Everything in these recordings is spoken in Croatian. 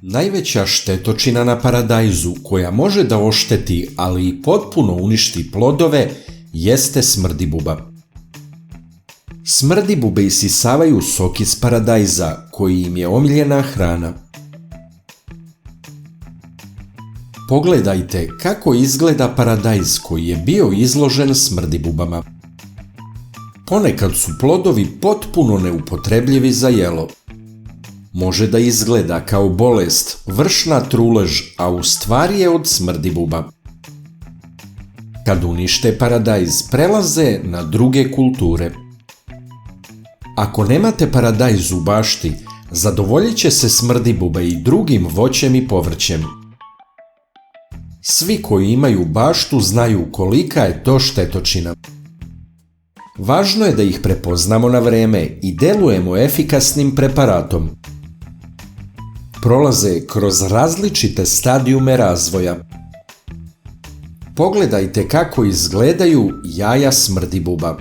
Najveća štetočina na paradajzu koja može da ošteti, ali i potpuno uništi plodove, jeste smrdibuba. Smrdibube isisavaju sok iz paradajza, koji im je omiljena hrana. Pogledajte kako izgleda paradajz koji je bio izložen smrdibubama. Ponekad su plodovi potpuno neupotrebljivi za jelo. Može da izgleda kao bolest, vršna trulež, a u stvari je od smrdibuba. Kad unište paradajz, prelaze na druge kulture. Ako nemate paradajz u bašti, zadovoljit će se smrdibube i drugim voćem i povrćem. Svi koji imaju baštu znaju kolika je to štetočina. Važno je da ih prepoznamo na vreme i delujemo efikasnim preparatom. Prolaze kroz različite stadijume razvoja. Pogledajte kako izgledaju jaja smrdibuba.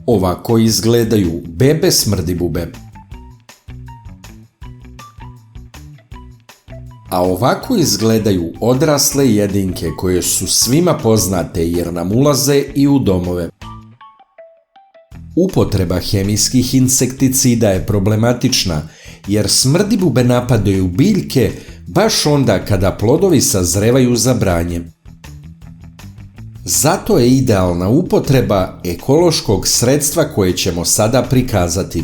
Ovako izgledaju bebe smrdibube. A ovako izgledaju odrasle jedinke koje su svima poznate jer nam ulaze i u domove. Upotreba hemijskih insekticida je problematična jer smrdibube napadaju biljke baš onda kada plodovi sazrevaju za branje. Zato je idealna upotreba ekološkog sredstva koje ćemo sada prikazati.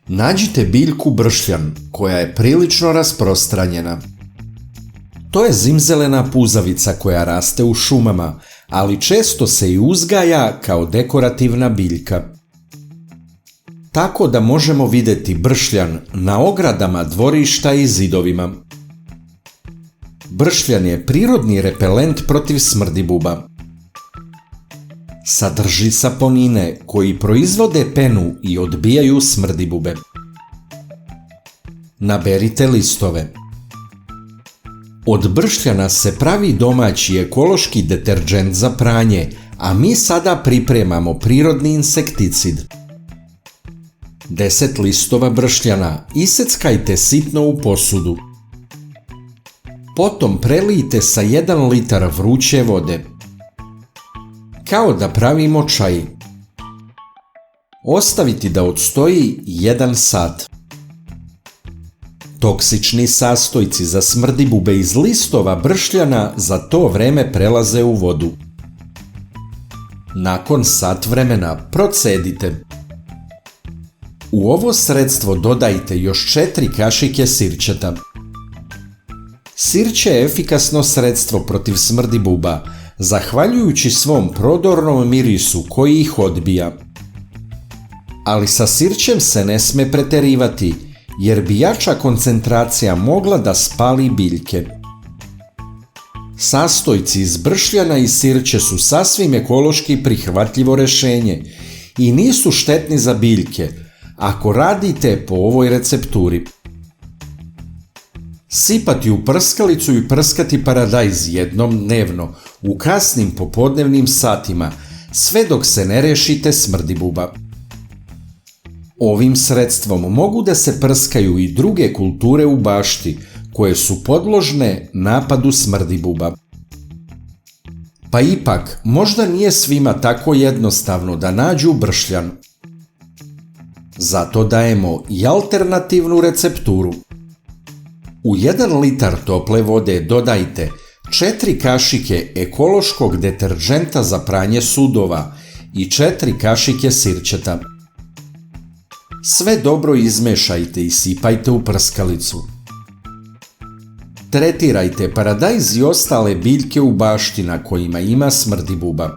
Nađite biljku bršljan, koja je prilično rasprostranjena. To je zimzelena puzavica koja raste u šumama, ali često se i uzgaja kao dekorativna biljka. Tako da možemo vidjeti bršljan na ogradama dvorišta i zidovima. Bršljan je prirodni repelent protiv smrdibuba. Sadrži saponine koji proizvode penu i odbijaju smrdibube. Naberite listove. Od bršljana se pravi domaći ekološki deterdžent za pranje, a mi sada pripremamo prirodni insekticid. 10 listova bršljana iseckajte sitno u posudu. Potom prelijte sa 1 litar vruće vode. Kao da pravimo čaj. Ostaviti da odstoji 1 sat. Toksični sastojci za smrdibube iz listova bršljana za to vreme prelaze u vodu. Nakon sat vremena procedite. U ovo sredstvo dodajte još 4 kašike sirćeta. Sirće je efikasno sredstvo protiv smrdibuba, zahvaljujući svom prodornom mirisu koji ih odbija. Ali sa sirćem se ne sme preterivati, jer bi jača koncentracija mogla da spali biljke. Sastojci iz bršljana i sirće su sasvim ekološki prihvatljivo rešenje i nisu štetni za biljke ako radite po ovoj recepturi. Sipati u prskalicu i prskati paradajz jednom dnevno u kasnim popodnevnim satima, sve dok se ne rešite smrdibuba. Ovim sredstvom mogu da se prskaju i druge kulture u bašti koje su podložne napadu smrdibuba. Pa ipak, možda nije svima tako jednostavno da nađu bršljan. Zato dajemo i alternativnu recepturu. U 1 litar tople vode dodajte 4 kašike ekološkog deterdženta za pranje sudova i 4 kašike sirćeta. Sve dobro izmešajte i sipajte u prskalicu. Tretirajte paradajz i ostale biljke u bašti na kojima ima smrdibuba.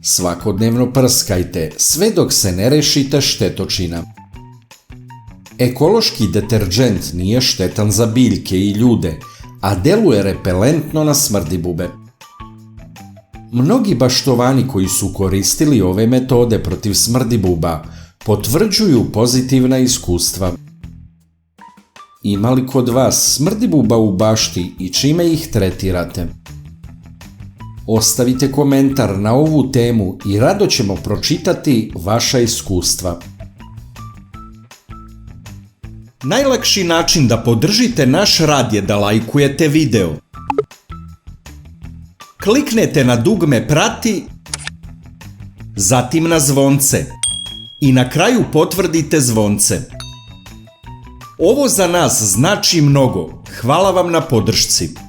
Svakodnevno prskajte sve dok se ne rešite štetočina. Ekološki deterdžent nije štetan za biljke i ljude, a deluje repelentno na smrdibube. Mnogi baštovani koji su koristili ove metode protiv smrdibuba potvrđuju pozitivna iskustva. Ima li kod vas smrdibuba u bašti i čime ih tretirate? Ostavite komentar na ovu temu i rado ćemo pročitati vaša iskustva. Najlakši način da podržite naš rad je da lajkujete video. Kliknete na dugme prati, zatim na zvonce i na kraju potvrdite zvonce. Ovo za nas znači mnogo. Hvala vam na podršci.